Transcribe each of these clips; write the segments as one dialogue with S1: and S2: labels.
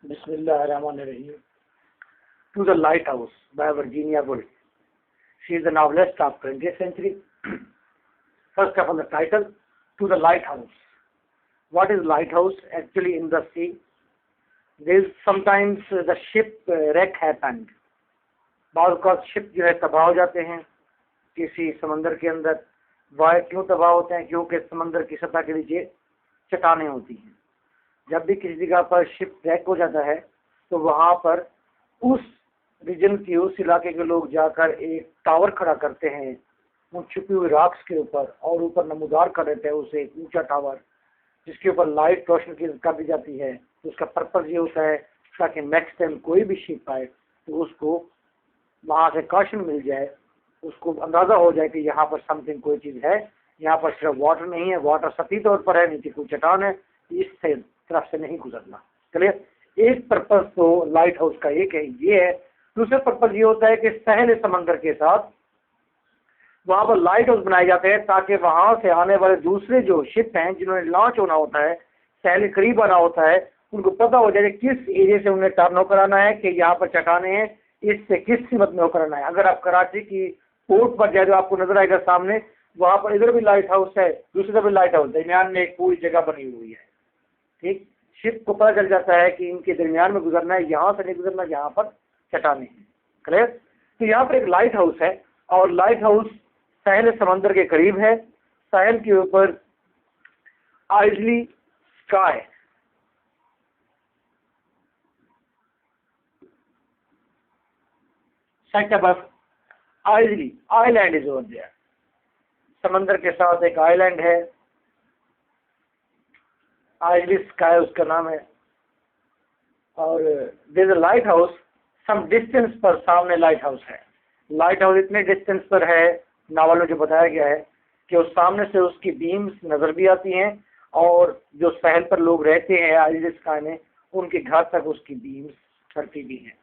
S1: Bismillahirrahmanirrahim. To the Lighthouse by Virginia Woolf. She is a novelist of 20th century. First of all, the title, To the Lighthouse. What is lighthouse? Actually in the sea, there is sometimes the ship wreck happened. बाज़ ship जो है तबाह हो जाते हैं किसी समंदर के अंदर। वह क्यों तबाह होते हैं? क्योंकि समंदर की सतह के नीचे चट्टानें होती हैं। जब भी किसी जगह पर शिप रैक हो जाता है तो वहाँ पर उस रीजन की, उस इलाके के लोग जाकर एक टावर खड़ा करते हैं उन छुपी हुई रॉक्स के ऊपर, और ऊपर नमूदार कर देते हैं उसे एक ऊंचा टावर जिसके ऊपर लाइट रोशन कर दी जाती है। तो उसका पर्पज ये होता है ताकि नेक्स्ट टाइम कोई भी शिप आए तो उसको वहाँ से कॉशन मिल जाए, उसको अंदाज़ा हो जाए कि यहाँ पर समथिंग कोई चीज़ है, यहाँ पर सिर्फ वाटर नहीं है, वाटर सतही तौर पर है, नीचे कोई चट्टान है, इस तरफ से नहीं गुजरना। चलिए, एक पर्पज तो लाइट हाउस का एक है, ये है। दूसरा पर्पज ये होता है कि सहले समंदर के साथ वहाँ पर लाइट हाउस बनाए जाते हैं ताकि वहाँ से आने वाले दूसरे जो शिप हैं जिन्होंने लॉन्च होना होता है, सहले करीब आना होता है, उनको पता हो जाए किस एरिया से उन्हें टर्न होकर आना है, कि यहाँ पर चट्टानें हैं, इससे किस सीमत में होकर आना है। अगर आप कराची की पोर्ट पर जाए तो आपको नजर आएगा सामने, वहाँ पर इधर भी लाइट हाउस है, दूसरी तरफ भी लाइट हाउस, दरमियान में एक पूरी जगह बनी हुई है। ठीक, शिप को पता चल जाता है कि इनके दरमियान में गुजरना है, यहाँ से नहीं गुजरना, यहाँ पर चट्टानें हैं। क्लियर? तो यहाँ पर एक लाइट हाउस है और लाइट हाउस साहिल समंदर के करीब है। साहिल के ऊपर isle Skye, set above isle island is over there. समंदर के साथ एक आइलैंड है, आइजली स्काई उसका नाम है। और there is a lighthouse some distance पर, सामने लाइट हाउस है। लाइट हाउस इतने डिस्टेंस पर है, नावल में जो बताया गया है कि उस सामने से उसकी बीम्स नजर भी आती हैं, और जो सहल पर लोग रहते हैं आइजली स्काई में, उनके घर तक उसकी बीम्स चढ़ती भी हैं,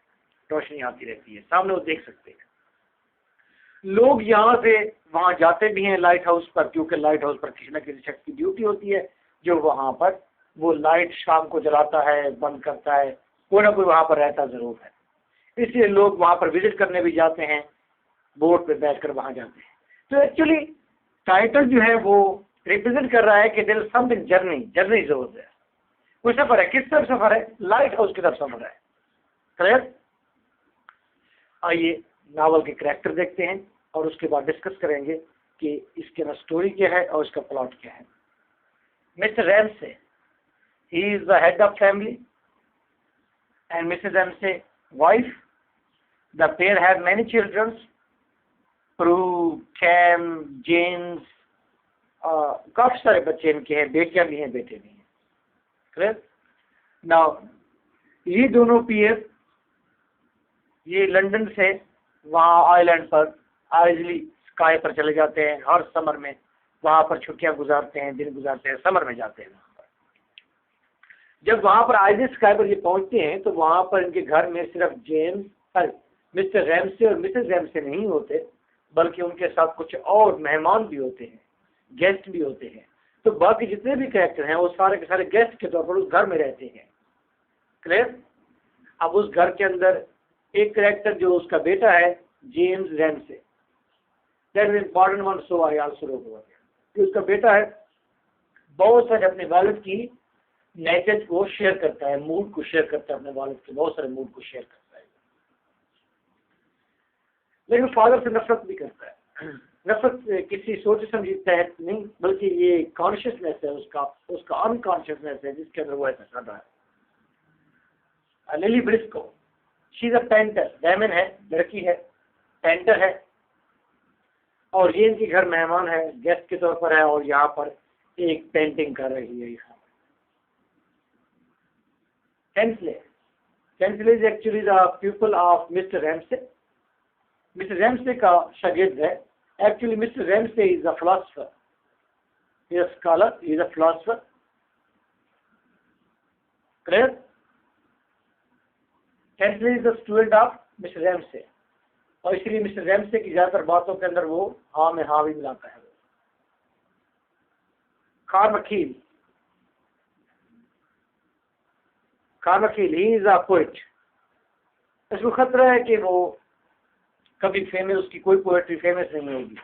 S1: रोशनी आती रहती है, सामने वो देख सकते हैं। लोग यहाँ से वहाँ जाते भी हैं लाइट हाउस पर, क्योंकि लाइट हाउस पर किसी न किसी शख्स की ड्यूटी होती है जो वहाँ पर वो लाइट शाम को जलाता है, बंद करता है, कोई ना कोई वहाँ पर रहता जरूर है। इसलिए लोग वहाँ पर विजिट करने भी जाते हैं, बोट पे बैठकर वहाँ जाते हैं। तो एक्चुअली टाइटल जो है वो रिप्रेजेंट कर रहा है कि there is something journey, journey is over there. कोई सफर है, किस तरफ सफर है? लाइट हाउस की तरफ सफर है। क्लियर? आइए नावल के कैरेक्टर देखते हैं और उसके बाद डिस्कस करेंगे कि इसके अंदर स्टोरी क्या है और इसका प्लॉट क्या है। Mr Ramsay, he is the head of family and Mrs Ramsay wife. The pair have many childrens, Prue, Cam, James, काफी सारे बच्चे इनके हैं, बेटियां भी हैं, बेटे भी हैं। क्लियर? नाउ ये दोनों पीयर ये लंदन से वहाँ आइलैंड पर आइजली स्काई पर चले जाते हैं, हर समर में वहाँ पर छुट्टियां गुजारते हैं, दिन गुजारते हैं, समर में जाते हैं वहाँ पर। जब वहाँ पर आइजली स्काई पर ये पहुँचते हैं तो वहाँ पर इनके घर में सिर्फ जेम्स, मिस्टर रैमसे और मिसेस रैमसे नहीं होते, बल्कि उनके साथ कुछ और मेहमान भी होते हैं, गेस्ट भी होते हैं। तो बाकी जितने भी कैरेक्टर हैं वो सारे के सारे गेस्ट के तौर पर उस घर में रहते हैं। क्लियर? अब उस घर के अंदर एक कैरेक्टर जो उसका बेटा है, James Ramsay, that is important one, so I also wrote over कि उसका बेटा है, बहुत सारे अपने वालिद की नेचर को शेयर करता है, मूड को शेयर करता है, अपने वालिद के बहुत सारे मूड को शेयर करता है, लेकिन फादर से नफरत भी करता है। नफरत किसी सोच समझी तहत नहीं, बल्कि ये कॉन्शियसनेस है उसका अनकॉन्शियसनेस है जिसके अंदर वो ऐसा कर रहा है। Lily Briscoe, she is a painter, woman है, लड़की है, पेंटर है, और ये इनके घर मेहमान है, गेस्ट के तौर पर है, और यहाँ पर एक पेंटिंग कर रही है। यहाँ Kansley is actually the people of Mister Ramsay. Mister Ramsay का शागिर्द है। Actually Mister Ramsay is a philosopher, is a scholar, is a philosopher. Clear? Kansley is the student of Mister Ramsay, और इसलिए mister Ramsay की ज्यादातर बातों के अंदर वो हाँ में हाँ भी मिलाता है। कार्माखील, ही इज अ पोइट। इसको खतरा है कि वो कभी फेमस, उसकी कोई पोएट्री फेमस नहीं होगी,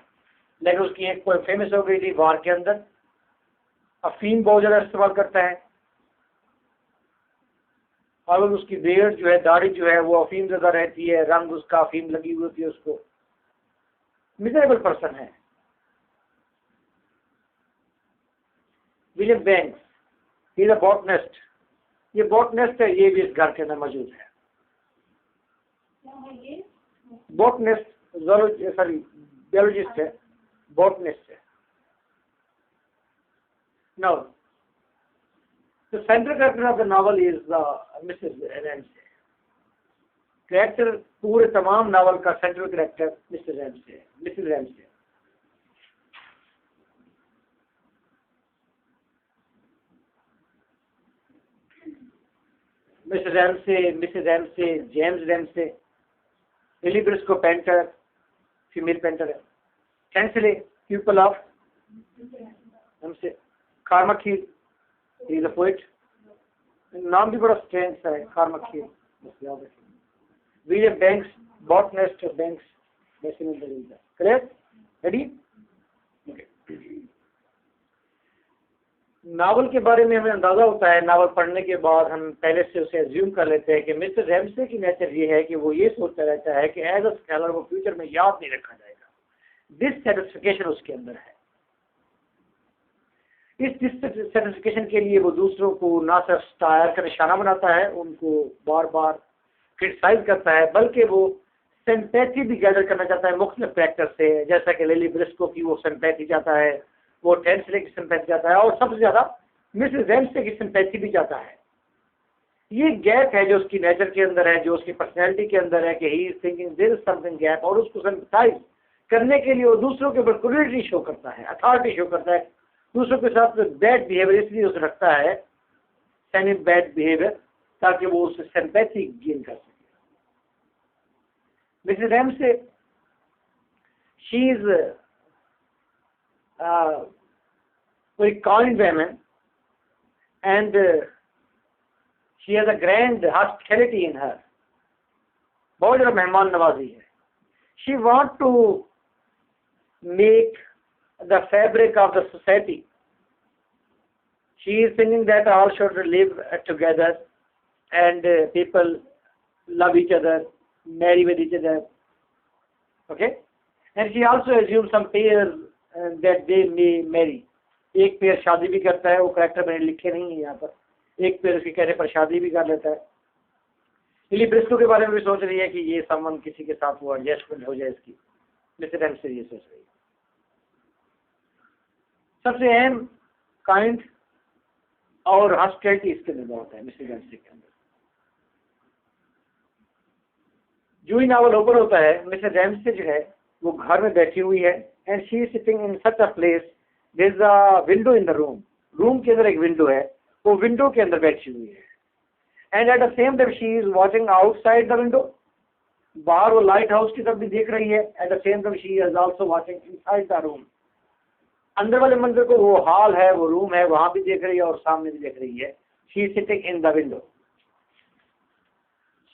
S1: लेकिन उसकी एक पोएम फेमस हो गई थी वार के अंदर। अफीम बहुत ज़्यादा इस्तेमाल करता है, और उसकी बेयर्ड जो है, दाढ़ी जो है, वो अफीम ज़्यादा रहती है, रंग उसका अफीम लगी हुई होती है उसको। मिजरेबल पर्सन है। William banks, he is a botanist. ये बॉटनिस्ट है, ये भी इस घर के अंदर मौजूद है। बॉटनिस्ट, सॉरी बियोलॉजिस्ट है, बॉटनिस्ट है। Now the central character of the novel is Mrs Ramsay. Character पूरे तमाम नावल का सेंट्रल कैरेक्टर मिसेस रैमसे है, Mrs Ramsay. Mrs Ramsay, James Ramsay, Lily Briscoe painter, female painter है। Kansley, pupil of Ramsay. Carmichael, he is a poet. नाम भी बड़ा strange है, Carmichael, बस याद रखिए। William Bankes, botanist Bankes, correct, ready. Novel के बारे में हमें अंदाजा होता है, नावल पढ़ने के बाद हम पहले से उसे एज्यूम कर लेते हैं कि मिस्टर रैमसे की नेचर ये है कि वो ये सोचता रहता है कि एज अ स्कॉलर वो फ्यूचर में याद नहीं रखा जाएगा। डिससैटिस्फिकेशन उसके अंदर है। इस डिससैटिस्फिकेशन के लिए वो दूसरों को ना सिर्फ टायर का निशाना बनाता है, उनको बार बार क्रिटिसाइज करता है, बल्कि वो सिंपैथी भी गैदर करना चाहता है मुख्तलिफ फैक्टर से, जैसा कि लिली ब्रिस्को की वो सिंपैथी चाहता है, वो टेंसले की सिंपैथी चाहता है, और सबसे ज्यादा मिसेस रैमसे की सिंपैथी भी चाहता है। ये गैप है जो उसकी नेचर के अंदर है, जो उसकी पर्सनैलिटी के अंदर है, कि he is thinking there is something gap, और उसको सिंपैथाइज करने के लिए वो दूसरों के ऊपर क्रूएलिटी शो करता है, अथॉरिटी शो करता है, दूसरों के साथ बैड बिहेवियर इसलिए उसे रखता है, सेमी बैड बिहेवियर, ताकि वो उससे सिंपैथी गेन कर सके। Mrs Ramsay, she is very kind woman, and she has a grand hospitality in her. बहुत ज़्यादा मेहमान नवाजी है। She want to make the fabric of the society. She is thinking that all should live together, and people love each other, marry with each other. Okay, and she also assumes some pairs that they may marry. एक pair शादी भी करता है, वो character मैंने लिखे नहीं है यहाँ पर, एक पेयर उसके कहने पर शादी भी कर लेता है। लिली ब्रिस्को के बारे में भी सोच रही है कि ये समवन किसी के साथ वो एडजस्टमेंट हो जाए इसकी, मिसेस रैमसे ये सोच रही है। सबसे अहम काइंड और हॉस्पिटैलिटी इसके अंदर बहुत है मिसेस रैमसे के अंदर। जो ही नावल ओपन होता है, मिसेस रैमसे जो है वो घर में बैठी हुई है, and she is sitting in such a place, there is a window in the room, room के अंदर एक विंडो है, वो विंडो के अंदर बैठी हुई है, and at the same time she is watching outside the window, बाहर वो लाइट हाउस की तरफ भी देख रही है, at the same time she is also watching inside the room. अंदर वाले मंदिर को, वो हॉल है, वो रूम है, वहां भी देख रही है और सामने भी देख रही है। She is sitting in the window.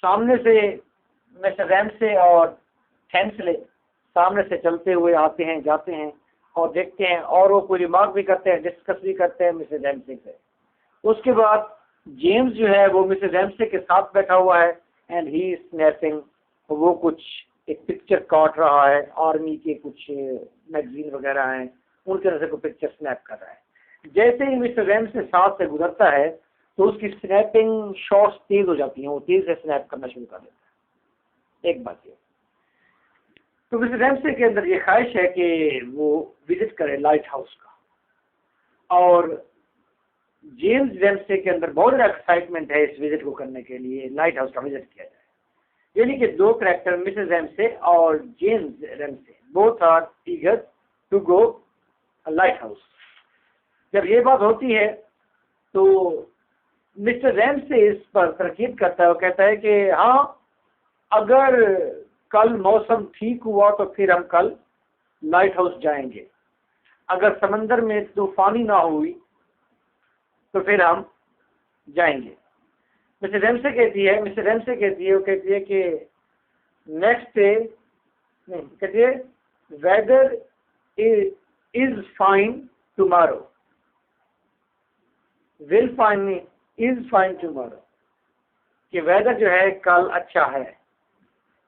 S1: सामने से मिस्टर रैमसे और कैंसले सामने से चलते हुए आते हैं, जाते हैं और देखते हैं, और वो कोई रिमार्क भी करते हैं, डिस्कस भी करते हैं मिसेस रैमसे से। उसके बाद जेम्स जो है वो मिसेस रैमसे के साथ बैठा हुआ है, एंड ही इज स्नैपिंग, वो कुछ एक पिक्चर काट रहा है, आर्मी के कुछ मैगजीन वगैरह हैं, उनके तरह से कोई पिक्चर स्नैप कर रहा है। जैसे ही मिस्टर रैमसे साथ से गुजरता है तो उसकी स्नैपिंग शॉट्स तेज हो जाती हैं, वो तेज से स्नैप करना शुरू कर देता है। एक बात ये, तो मिस्टर रैमसे के अंदर ये ख्वाहिश है कि वो विजिट करे लाइट हाउस का, और जेम्स रैमसे के अंदर बहुत ज़्यादा एक्साइटमेंट है इस विजिट को करने के लिए, लाइट हाउस का विजिट किया जाए। यानी कि दो कैरेक्टर मिसेस रैमसे और James Ramsay both are eager to go lighthouse. जब ये बात होती है तो मिस्टर रैमसे इस पर तरकीब करता है, वो कहता है कि हाँ, अगर कल मौसम ठीक हुआ तो फिर हम कल लाइट हाउस जाएंगे, अगर समंदर में तूफानी ना हुई तो फिर हम जाएंगे। मिसेस रेमसे कहती है वो कहती है कि नेक्स्ट डे, नहीं कहती है weather is fine tomorrow, will fine नहीं, इज फाइन टुमारो, कि वेदर जो है कल अच्छा है।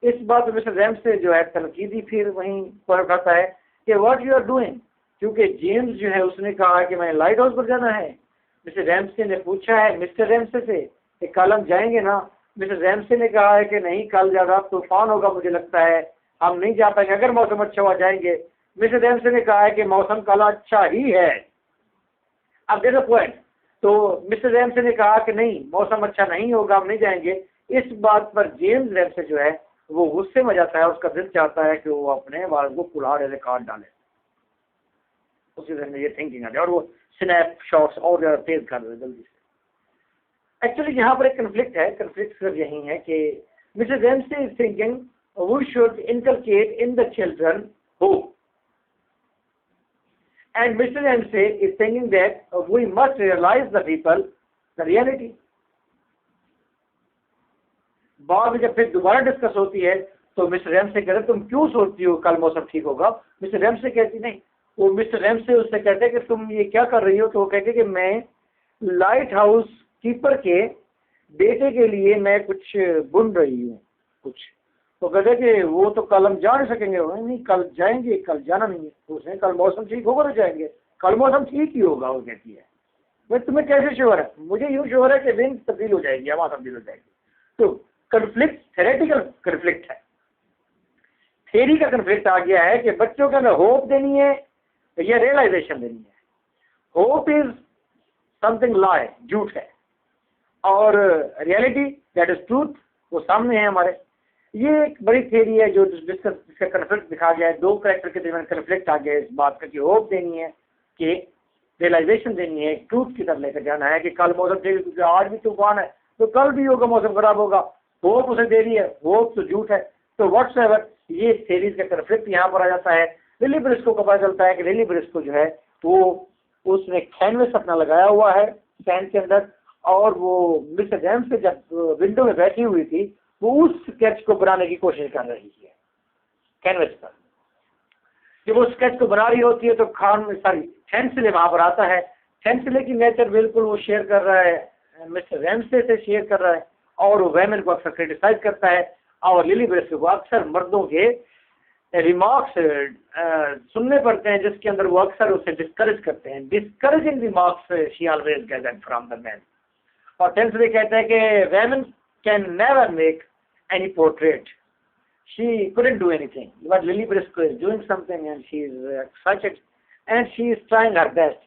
S1: इस बात पर मिस्टर रेमसे जो है तनकीदी फिर वहीं पर उठाता है कि व्हाट यू आर डूइंग, क्योंकि जेम्स जो है उसने कहा कि मैं लाइट हाउस पर जाना है। मिस्टर रेमसे ने पूछा है मिस्टर रेमसे से कि कल हम जाएंगे ना। मिस्टर रेमसे ने कहा है कि नहीं, कल ज़्यादा तूफान होगा, मुझे लगता है हम नहीं जा पाएंगे, अगर मौसम अच्छा हुआ जाएंगे। मिस्टर रेमसे ने कहा है कि मौसम कल अच्छा ही है। अब देखो पॉइंट, तो मिस्टर रेमसे ने कहा कि नहीं मौसम अच्छा नहीं होगा, हम नहीं जाएंगे। इस बात पर जेम्स रेमसे जो है वो गुस्से में जाता है, उसका दिल चाहता है कि वो अपने वाल को कुल्हाड़े से काट डाले, उसके दिल में ये थिंकिंग आ जाए और वो स्नैप शॉट्स और ज़्यादा तेज कर दे जल्दी से। एक्चुअली यहाँ पर एक कन्फ्लिक्ट है, कन्फ्लिक्ट सिर्फ यही है कि Mr Ramsay is thinking we should inculcate in the children hope, and Mr. Ramsay is thinking that we must realize the people the reality. बाद में जब फिर दोबारा डिस्कस होती है तो मिस्टर रेमसे कहते तुम क्यों सोचती हो कल मौसम ठीक होगा। मिस्टर रेमसे कहती नहीं, वो मिस्टर रेमसे उससे कहते हैं कि तुम ये क्या कर रही हो। तो वो कहते कि मैं लाइट हाउस कीपर के बेटे के लिए मैं कुछ बुन रही हूँ कुछ। तो कहते कि वो तो कल हम जा नहीं सकेंगे। नहीं, कल जाएंगे, कल जाना नहीं है। उसने कल मौसम ठीक होगा तो जाएंगे, कल मौसम ठीक ही होगा। वो कहती है भाई तुम्हें कैसे श्योर है? मुझे यूँ श्योर है कि विंड तब्दील हो जाएगी, हवा तब्दील हो जाएगी। तो कन्फ्लिक्ट थेरेटिकल कन्फ्लिक्ट है, थेरी का कन्फ्लिक्ट आ गया है कि बच्चों के अंदर होप देनी है या रियलाइजेशन देनी है। होप इज समथिंग लाई, झूठ है, और रियलिटी दैट इज ट्रूथ वो सामने है हमारे। ये एक बड़ी थेरी है जो जिसका कन्फ्लिक्ट दिखा गया है। दो कैरेक्टर के दरमियान कन्फ्लिक्ट आ गया है इस बात का कि होप देनी है कि रियलाइजेशन देनी है, ट्रूथ की तरफ लेकर जाना है कि कल मौसम ठीक है, क्योंकि आज भी तूफान है तो कल भी होगा, मौसम खराब होगा। होप उसे दे रही है, होप तो झूठ है। तो व्हाट्सएवर ये थेरीज का कन्फ्लिक्ट यहाँ पर आ जाता है। लिली ब्रिस्को को पता चलता है कि लिली ब्रिस्को जो है वो उसने कैनवस अपना लगाया हुआ है सैंड के अंदर, और वो मिस्टर जेम्स से जब विंडो में बैठी हुई थी वो उस स्केच को बनाने की कोशिश कर रही है कैनवस पर। जब वो स्केच को बना रही होती है तो थेंसले वहां पर आता है। थेंसले की नेचर बिल्कुल वो शेयर कर रहा है, मिस्टर रेमसे से शेयर कर रहा है, और वो वेमेन को अक्सर क्रिटिसाइज करता है। और लिली ब्रिस्को को अक्सर मर्दों के रिमार्क्स सुनने पड़ते हैं जिसके अंदर वो अक्सर उसे डिस्करेज करते हैं। Discouraging remarks she always get from the man. और थेंसले कहता है कि women can never make any portrait. She couldn't do anything, but Lily Briscoe is doing something, and she is excited, and she is trying her best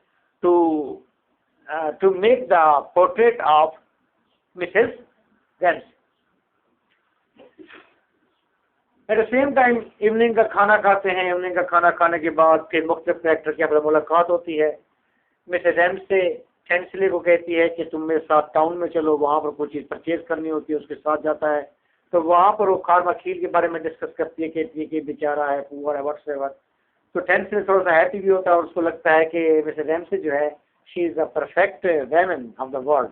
S1: to make the portrait of Mrs. Ramsay. At the same time, evening का खाना खाते हैं। Evening का खाना खाने के बाद फिर मुख्तलिफ कैरेक्टर की अपनी मुलाकात होती है। मिसेस रेमसे थेंसले को कहती है कि तुम मेरे साथ टाउन में चलो, वहाँ पर कुछ चीज़ परचेज करनी होती है, उसके साथ जाता है। तो वहाँ पर वो खार मखील के बारे में डिस्कस करती है, कहती है कि बेचारा है, पुअर है, व्हाट्सएवर। तो थेंसले थोड़ा सा हैप्पी भी होता है और उसको लगता है कि मिसेस रेमसे जो है she is the perfect woman of the world.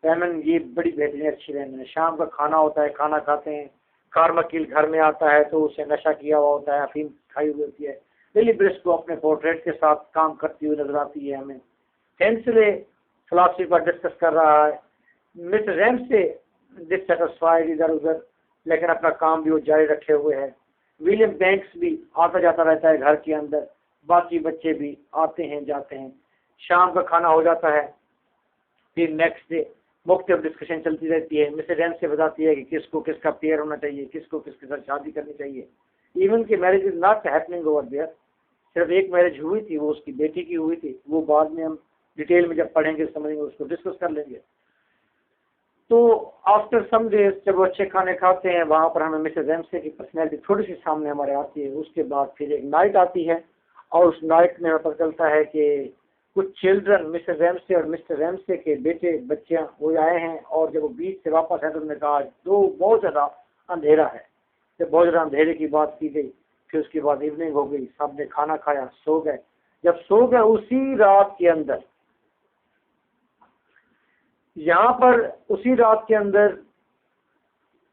S1: Woman ये बड़ी बेहतरीन अच्छी वेमन है। शाम का खाना होता है, खाना खाते हैं, कार मकील घर में आता है तो उसे नशा किया हुआ होता है, अफीम खाई हुई होती है। लिली ब्रिस्को अपने पोर्ट्रेट के साथ काम करती हुई नजर आती है हमें। थेंसले फिलॉसफी पर डिस्कस कर रहा है। मिस्टर रेमसे डिससेटिस्फाइड इधर उधर, लेकिन अपना काम भी वो जारी रखे हुए है। विलियम बैंक्स भी आता जाता रहता है घर के अंदर, बाकी बच्चे भी आते हैं जाते हैं। शाम का खाना हो जाता है, फिर नेक्स्ट डे मुख्तलिफ डिस्कशन चलती रहती है। मिस्टर रेमसे बताती है कि किसको किसका पेयर होना चाहिए, किसको किसके साथ शादी करनी चाहिए। इवन की marriage is not happening over there. सिर्फ एक मैरिज हुई थी, वो उसकी बेटी की हुई थी। वो बाद में हम डिटेल में जब पढ़ेंगे समझेंगे, उसको डिस्कस कर लेंगे। तो आफ्टर सम डेज जब वो अच्छे खाने खाते हैं, वहाँ पर हमें मिसेस रेमसे की पर्सनैलिटी थोड़ी सी सामने हमारे आती है। उसके बाद फिर एक नाइट आती है और उस नाइट में पता चलता है कि कुछ चिल्ड्रन मिसेस रेमसे और मिस्टर रेमसे के बेटे बच्चियाँ वो आए हैं, और जब वो बीच से वापस आए तो उन्होंने कहा तो बहुत ज़्यादा अंधेरा है। जब बहुत ज़्यादा अंधेरे की बात की गई, फिर उसके बाद इवनिंग हो गई, सब ने खाना खाया, सो गए। जब सो गए उसी रात के अंदर यहाँ पर उसी रात के अंदर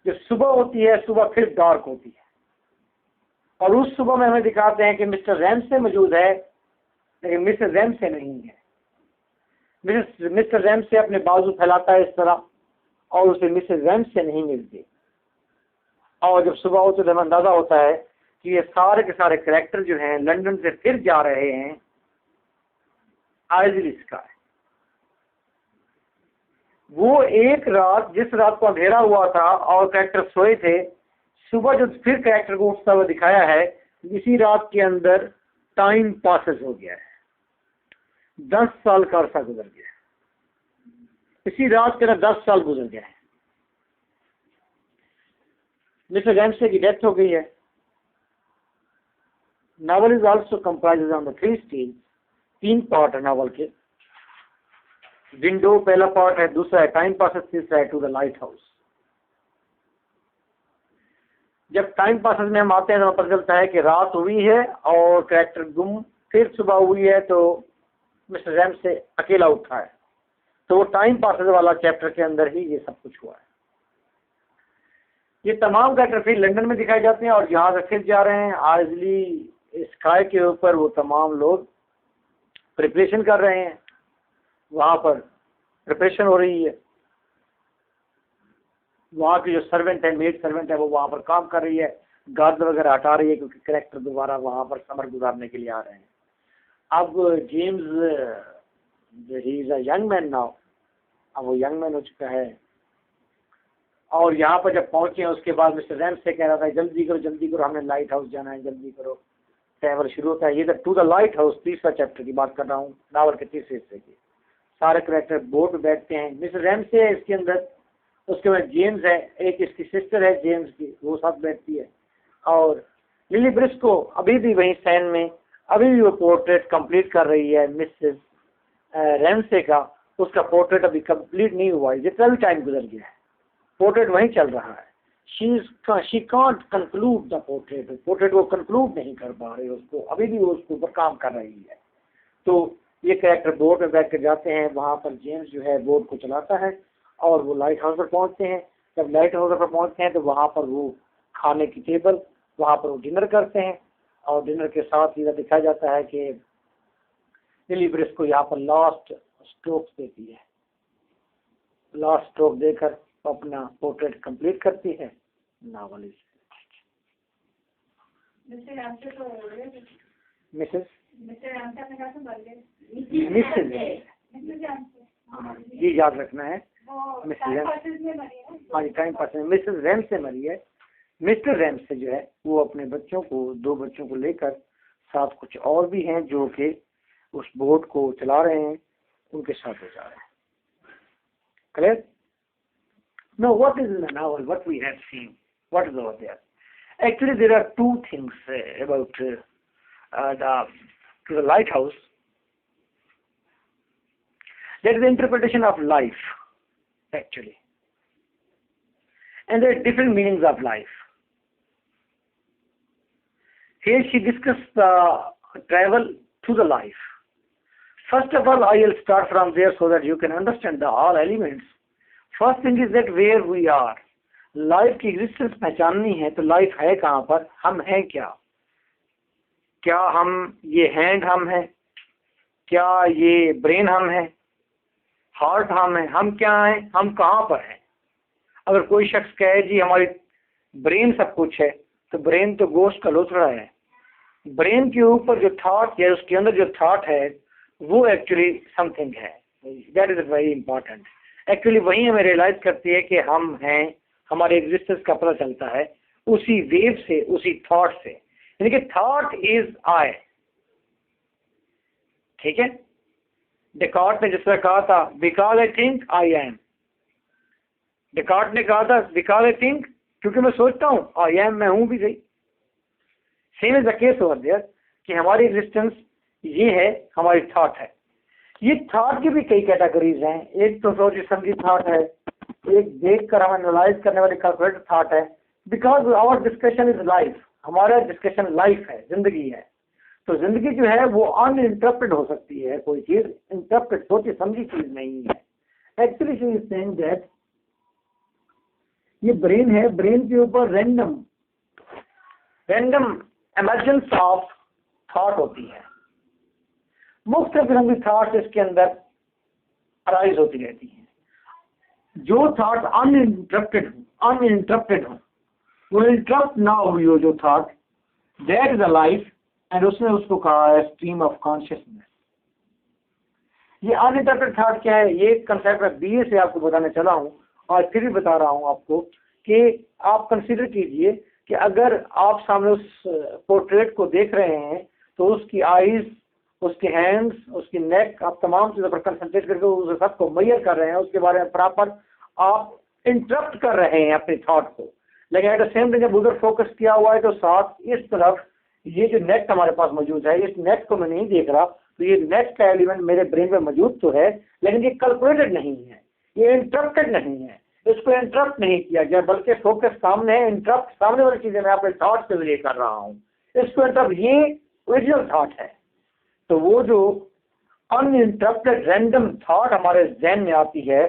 S1: जो सुबह होती है, सुबह फिर डार्क होती है, और उस सुबह में हमें दिखाते हैं कि मिस्टर रैमसे मौजूद है लेकिन मिस्टर रैमसे नहीं है। मिस्टर रैमसे अपने बाजू फैलाता है इस तरह और उसे मिस्टर रैमसे नहीं मिलती, और जब सुबह होती है तो हमें अंदाजा होता है कि ये सारे के सारे कैरेक्टर जो हैं लंदन से फिर जा रहे हैं आइजली स्काई। वो एक रात, जिस रात को अंधेरा हुआ था और कैरेक्टर सोए थे, सुबह जो फिर कैरेक्टर को उठता हुआ दिखाया है, इसी रात के अंदर टाइम पासेस हो गया है, 10 साल का अरसा गुजर गया है। इसी रात के अंदर 10 साल गुजर गए हैं। मिस्टर रैमसे की डेथ हो गई है। Novel is also comprises on the 3 stage, 3 part है नावल के। विंडो पहला पार्ट है, दूसरा है टाइम पासेस, तीसरा है टू द लाइट हाउस। जब टाइम पासेस में हम आते हैं तो पता चलता है कि रात हुई है और कैरेक्टर गुम, फिर सुबह हुई है तो मिस्टर रैमसे अकेला उठा है। तो वो टाइम पासेस वाला चैप्टर के अंदर ही ये सब कुछ हुआ है। ये तमाम कैरेक्टर फिर लंदन में दिखाए जाते हैं और यहाँ से फिर जा रहे हैं आइजली स्काई के ऊपर। वो तमाम लोग प्रिपरेशन कर रहे हैं, वहाँ पर प्रिपरेशन हो रही है। वहाँ की जो सर्वेंट है, मेड सर्वेंट है, वो वहाँ पर काम कर रही है, गार्ड वगैरह हटा रही है क्योंकि कैरेक्टर दोबारा वहाँ पर समर गुजारने के लिए आ रहे हैं। अब James he is a young man now, अब वो यंग मैन हो चुका है। और यहाँ पर जब पहुँचे उसके बाद मिस्टर रैमसे कह रहा था जल्दी करो हमने लाइट हाउस जाना है, जल्दी करो। ट्रैवल शुरू होता है। ये टू द लाइट हाउस, 3रा चैप्टर की बात कर रहा हूँ, नावल के 3रे हिस्से की। सारे कैरेक्टर बोट पे बैठते हैं। मिस्टर रैमसे है इसके अंदर, उसके बाद जेम्स है, एक इसकी सिस्टर है जेम्स की, वो साथ बैठती है। और लिली ब्रिस्को अभी भी वहीं सैन में, अभी भी वो पोर्ट्रेट कंप्लीट कर रही है मिसेस रैमसे का। उसका पोर्ट्रेट अभी कंप्लीट नहीं हुआ है, जितना भी टाइम गुजर गया है पोर्ट्रेट वहीं चल रहा है। She can't conclude the portrait वो कंक्लूड नहीं कर पा रही, उसको अभी भी वो उसके ऊपर काम कर रही है। तो ये कैरेक्टर बोट में बैठ कर जाते हैं, वहाँ पर जेम्स जो है बोट को चलाता है और वो लाइट हाउस पर पहुँचते हैं। जब लाइट हाउस पर पहुँचते हैं तो वहाँ पर वो खाने की टेबल, वहाँ पर वो डिनर करते हैं और डिनर के साथ ये दिखाया जाता है कि लिली ब्रिस्को यहाँ पर लास्ट स्ट्रोक देती है। लास्ट स्ट्रोक देकर अपना पोर्ट्रेट कंप्लीट करती है। नावल मिसेस ये याद रखना है, मिसेस हाँ जी टाइम पास। मिसेस रैमसे मरी है। मिस्टर रैमसे जो है वो अपने बच्चों को, 2 बच्चों को लेकर, साथ कुछ और भी हैं जो कि उस बोट को चला रहे हैं, उनके साथ हो जा रहे हैं। Clear? Now, what is in the novel? What we have seen? What is over there? Actually, there are 2 things about the lighthouse. That is the interpretation of life, actually, and there are different meanings of life. Here she discussed the travel to the life. First of all, I will start from there so that you can understand the all elements. First thing is that where we are. Life की existence पहचाननी है तो life है कहाँ पर, हम हैं क्या? क्या हम ये हैंड हम हैं? क्या ये ब्रेन हम हैं? हार्ट हम हैं? हम क्या हैं? हम कहाँ पर हैं? अगर कोई शख्स कहे जी हमारी ब्रेन सब कुछ है, तो ब्रेन तो गोश्त का लोथड़ा है। ब्रेन के ऊपर जो थॉट है, उसके अंदर जो थॉट है, वो एक्चुअली समथिंग है। That is very important. Actually वही हमें रियलाइज करती है कि हम हैं, हमारे एग्जिस्टेंस का पता चलता है उसी वेव से, उसी थॉट से। यानी कि थॉट इज आई। ठीक है? डेकार्ट ने जिस तरह कहा था because I think I am. Descartes ने कहा था बिकॉज आई थिंक, क्योंकि मैं सोचता हूँ, आई एम, मैं हूं भी सही। Same is the case over there कि हमारी एग्जिस्टेंस ये है, हमारी थॉट है। ये थॉट की भी कई कैटेगरीज हैं। एक तो सोच समझी थॉट है, एक देख कर हम एनालाइज करने वाली कैलकुलेटेड थॉट है। Because our discussion is life, हमारा डिस्कशन लाइफ है, जिंदगी है। तो जिंदगी जो है वो अनइंटरप्टेड हो सकती है, कोई चीज इंटरप्टेड सोची समझी चीज नहीं है। Actually she is saying that ये ब्रेन है, ब्रेन के ऊपर रैंडम इमर्जेंस ऑफ थॉट होती है, मुख्तलिफ किस्म की थॉट्स इसके अंदर अराइज होती रहती हैं। जो थॉट अनइंटरप्टेड हो वो इंटरप्ट ना हुई हो जो thought, that is a life, and उसने उसको कहा है स्ट्रीम ऑफ कॉन्शियसनेस। ये अनइंटरप्टेड थॉट क्या है, ये कंसेप्ट मैं बीए से आपको बताने चला हूँ और फिर भी बता रहा हूँ आपको कि आप कंसीडर कीजिए कि अगर आप सामने उस पोर्ट्रेट को देख रहे हैं तो उसकी आईज, उसके हैंड्स, उसकी नेक, आप तमाम चीज़ों पर कंसंट्रेट करके उस सबको मेजर कर रहे हैं, उसके बारे में प्रॉपर आप इंटरप्ट कर रहे हैं अपने थॉट को। लेकिन एट द सेम टाइम जब उधर फोकस किया हुआ है तो साथ इस तरफ ये जो नेट हमारे पास मौजूद है, इस नेट को मैं नहीं देख रहा, तो ये नेट का एलिमेंट मेरे ब्रेन में मौजूद तो है लेकिन ये कैलकुलेटेड नहीं है, ये इंटरप्टेड नहीं है, इसको इंटरप्ट नहीं किया गया, बल्कि फोकस सामने है, इंटरप्ट सामने वाली चीजें मैं अपने थॉट के जरिए कर रहा हूँ, इसको इंटरप्ट, ये ओरिजिनल थॉट है। तो वो जो अनइंटरप्टेड रैंडम थॉट हमारे जहन में आती है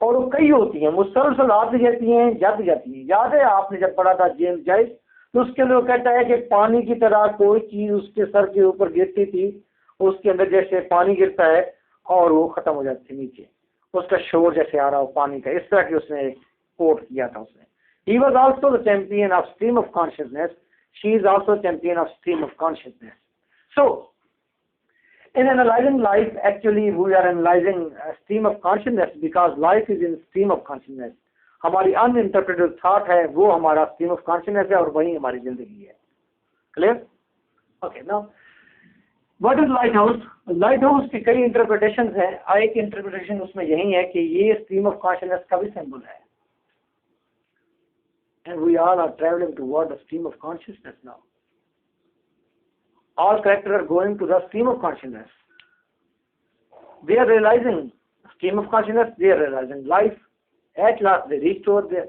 S1: और वो कई होती हैं, मुसलसल आती जाती हैं, जाती जाती हैं। याद है आपने जब पढ़ा था जेम्स जॉयस, तो उसके लिए कहता है कि पानी की तरह कोई चीज उसके सर के ऊपर गिरती थी, उसके अंदर जैसे पानी गिरता है और वो खत्म हो जाती थी नीचे, उसका शोर जैसे आ रहा हो पानी का, इस तरह की उसने कोट किया था उसने। He was also the champion of stream of consciousness. She is also champion of stream of consciousness. So, in analyzing life, actually we are analyzing a stream of consciousness because life is in stream of consciousness. हमारी अनइंटरप्रेटेड thought है वो हमारा stream of consciousness है और वही हमारी जिंदगी है। Clear? Okay, now what is light house? Light house की कई इंटरप्रिटेशन है। एक इंटरप्रिटेशन उसमें यही है कि ये स्ट्रीम ऑफ कॉन्शियसनेस का भी सिंबल है, and we all are traveling toward the stream of consciousness now. All characters are going to the stream of consciousness. They are realizing stream of consciousness, they are realizing life. At last they reach over there.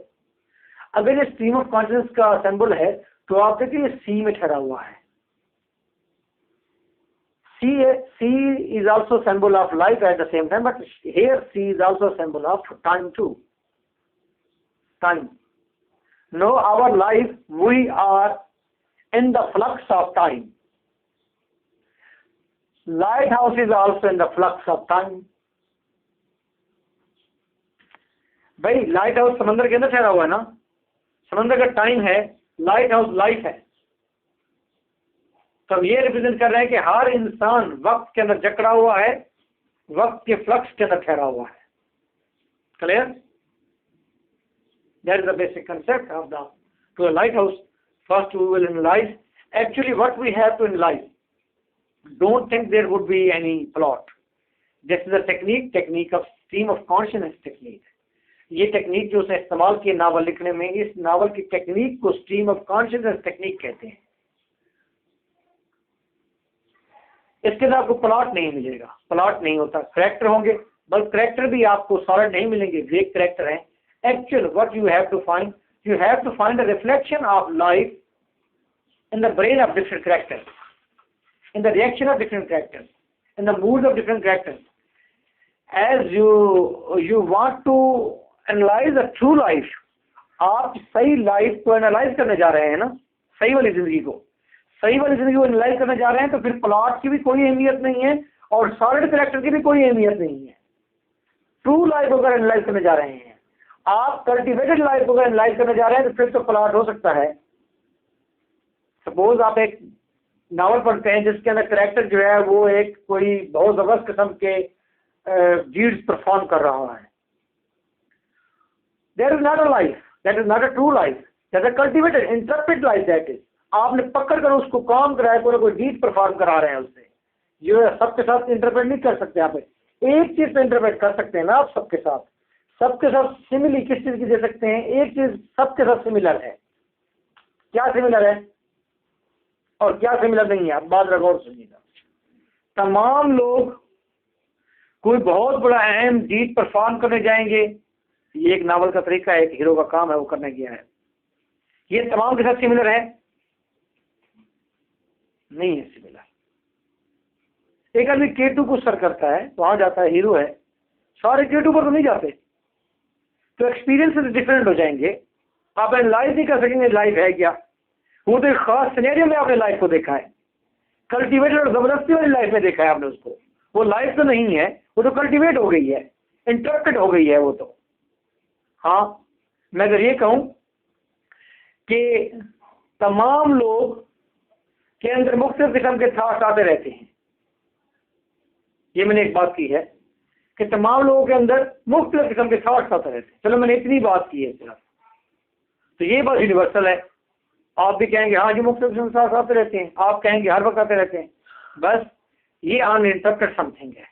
S1: अगर ये stream of consciousness का symbol है तो आप देखिए ये C में ठहरा हुआ है। C is also symbol of life at the same time, but here C is also symbol of time too. Time. No, our life, we are in the flux of time. Lighthouse is also in the flux of time. भाई light house समंदर के अंदर ठहरा हुआ है ना, समंदर का टाइम है, लाइट हाउस लाइफ है। तो हम ये रिप्रेजेंट कर रहे हैं कि हर इंसान वक्त के अंदर जकड़ा हुआ है, वक्त के फ्लक्स के अंदर ठहरा हुआ है। Clear? That is the basic concept of the lighthouse. First we will analyze actually what we have to analyze. Don't think there would be any plot. This is a technique of stream of consciousness technique. ये technique जो उसने इस्तेमाल की novel लिखने में, इस novel की technique को स्ट्रीम ऑफ कॉन्शियसनेस टेक्निक कहते हैं। इसके अंदर आपको प्लॉट नहीं मिलेगा, प्लॉट नहीं होता, करेक्टर होंगे, बल्कि करेक्टर भी आपको सॉलिड नहीं मिलेंगे, वेक करेक्टर हैं। Actually, what you have to find a reflection of life in the brain of different characters, in the reaction of different characters, in the moods of different characters. As you want to analyze a true life, आप सही life को analyse करने जा रहे हैं ना, सही वाली जिंदगी को एनालाइज करने जा रहे हैं, तो फिर प्लॉट की भी कोई अहमियत नहीं है और सॉलिड कैरेक्टर की भी कोई अहमियत नहीं है। ट्रू लाइफ अगर एनालाइज करने जा रहे हैं, आप कल्टिवेटेड लाइफ को अगर एनालाइज करने जा रहे हैं तो फिर तो प्लॉट हो सकता है। सपोज आप एक नावल पढ़ते हैं जिसके अंदर करेक्टर जो है वो एक कोई बहुत जबरदस्त किस्म के डीड्स परफॉर्म कर रहा है। That is not a life, that is not a true life, that is a cultivated, interpreted life that is. आपने पकड़ कर उसको काम कराया, कोई डीड परफॉर्म करा रहे हैं उससे, जो सबके साथ इंटरप्रेट नहीं कर सकते। आप एक चीज पे इंटरप्रेट कर सकते हैं ना, आप सबके साथ सिमिली किस चीज की दे सकते हैं? एक चीज सबके साथ सिमिलर है। क्या सिमिलर है और क्या सिमिलर नहीं है, आप बात गौर सुनिएगा। तमाम लोग कोई बहुत बड़ा अहम डीड परफॉर्म करने जाएंगे, ये एक नावल का तरीका है, एक हीरो का काम है, वो करने गया है। ये तमाम के साथ सिमिलर है? नहीं है सिमिलर। एक आदमी K2 को सर करता है, वहां जाता है, हीरो है, सारे क्रिएटिव पर तो नहीं जाते, तो एक्सपीरियंस डिफरेंट हो जाएंगे। आप एनालाइज नहीं कर सकेंगे लाइफ है क्या, वो तो एक खास सिनेरियो में आपने लाइफ को देखा है, कल्टीवेटेड और जबरदस्ती वाली लाइफ में देखा है आपने उसको, वो लाइफ तो नहीं है, वो तो कल्टीवेट हो गई है, इंटरप्रेट हो गई है वो तो। हाँ, मैं अगर ये कहूं कि तमाम लोग के अंदर मुख्तलिफ किस्म के थॉट्स आते रहते हैं, ये मैंने एक बात की है कि तमाम लोगों के अंदर मुख्तलिफ किस्म के थॉट्स आते रहते हैं। चलो मैंने इतनी बात की है सिर्फ, तो ये बात यूनिवर्सल है। आप भी कहेंगे हाँ जी मुख्तलिफ किस्म के थॉट्स आते रहते हैं, आप कहेंगे हर वक्त आते रहते हैं, बस ये अनइंटरप्रेटेड समथिंग है।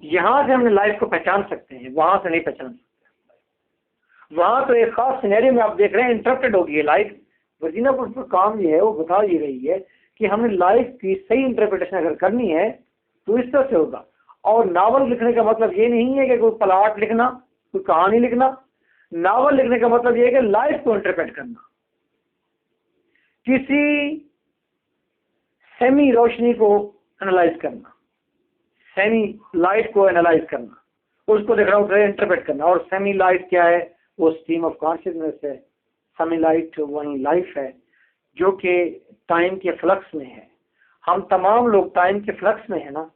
S1: यहां से हमने लाइफ को पहचान सकते हैं, वहां से नहीं पहचान सकते। वहां तो एक खास सिनेरियो में आप देख रहे हैं इंटरप्रेट होगी है लाइफ। वर्जीना को उसका काम ये है, वो बता ये रही है कि हमें लाइफ की सही इंटरप्रिटेशन अगर करनी है तो इस तरह से होगा। और नावल लिखने का मतलब ये नहीं है कि कोई प्लॉट लिखना, कोई कहानी लिखना। नावल लिखने का मतलब ये है कि लाइफ को इंटरप्रेट करना, किसी सेमी रोशनी को एनालाइज करना, सेमी लाइट को एनालाइज करना, उसको देखना, उसे इंटरप्रेट करना। और सेमी लाइट क्या है? वो स्ट्रीम ऑफ कॉन्शियसनेस है। सेमी लाइट वही लाइफ है जो कि टाइम के फ्लक्स में है। हम तमाम लोग टाइम के फ्लक्स में है ना।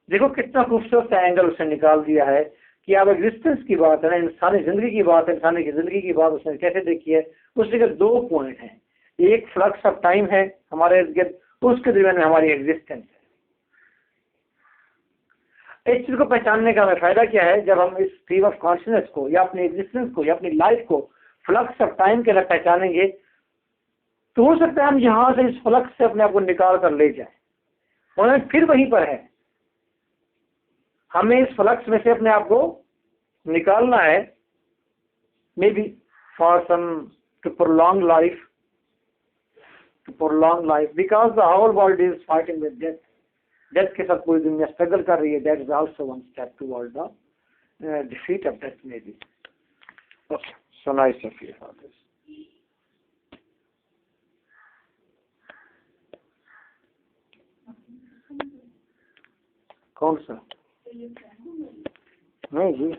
S1: देखो कितना खूबसूरत एंगल उसने निकाल दिया है कि अब एग्जिस्टेंस की बात है ना, इंसानी जिंदगी की बात है, इंसानी की जिंदगी की बात उसने कैसे देखी है। उसने के दो पॉइंट हैं, एक फ्लक्स ऑफ टाइम है हमारे इर्द गिर्द, उसके दरमियान में हमारी एग्जिस्टेंस है। इस चीज को पहचानने का हमें फायदा क्या है? जब हम इस स्ट्रीम ऑफ कॉन्शियसनेस को या अपनी एग्जिस्टेंस को या अपनी लाइफ को फ्लक्स ऑफ टाइम के अंदर पहचानेंगे तो हो सकता है हम यहां से इस फ्लक्स से अपने आप को निकाल कर ले जाए, और फिर वहीं पर है। हमें इस फ्लक्स में से अपने आप को निकालना है, maybe for some to prolong life, because the whole world is fighting with death. Death के साथ पूरी दुनिया स्ट्रगल कर रही है। That is also one step toward the defeat of death maybe. Okay, so nice of you for this. कौन सा? नहीं जी,